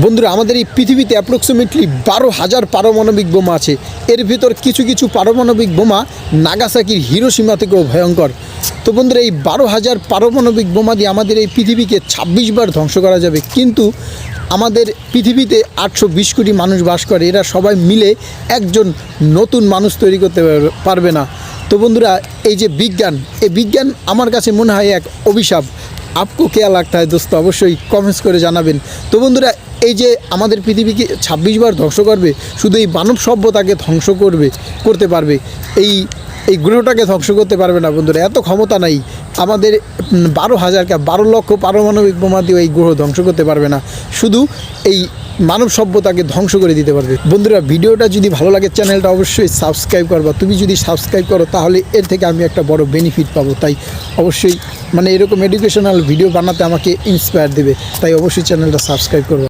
বন্ধুরা, আমাদের এই পৃথিবীতে অ্যাপ্রক্সিমেটলি 12,000 পারমাণবিক বোমা আছে। এর ভিতর কিছু কিছু পারমাণবিক বোমা নাগাসাকির হিরোশিমা থেকেও ভয়ঙ্কর। তো বন্ধুরা, এই 12,000 পারমাণবিক বোমা দিয়ে আমাদের এই পৃথিবীকে 26 বার ধ্বংস করা যাবে, কিন্তু আমাদের পৃথিবীতে 820 কোটি মানুষ বাস করে। এরা সবাই মিলে একজন নতুন মানুষ তৈরি করতে পারবে না। তো বন্ধুরা, এই যে বিজ্ঞান, এই বিজ্ঞান আমার কাছে মনে হয় এক অভিশাপ। আপকো কেয়া লাগতা হয় দোস্ত, অবশ্যই কমেন্টস করে জানাবেন। তো বন্ধুরা, এই যে আমাদের পৃথিবীকে 26 বার ধ্বংস করবে, শুধু এই মানব সভ্যতাকে ধ্বংস করতে পারবে, এই গ্রহটাকে ধ্বংস করতে পারবে না। বন্ধুরা, এত ক্ষমতা নাই আমাদের। 12 লক্ষ পারমাণবিক বোমা দিয়ে এই গ্রহ ধ্বংস করতে পারবে না, শুধু এই মানব সভ্যতাকে ধ্বংস করে দিতে পারবে। বন্ধুরা, ভিডিওটা যদি ভালো লাগে চ্যানেলটা অবশ্যই সাবস্ক্রাইব করবা। তুমি যদি সাবস্ক্রাইব করো তাহলে এর থেকে আমি একটা বড় বেনিফিট পাবো। তাই অবশ্যই এরকম এডুকেশনাল ভিডিও বানাতে আমাকে ইন্সপায়ার দেবে। তাই অবশ্যই চ্যানেলটা সাবস্ক্রাইব করবো।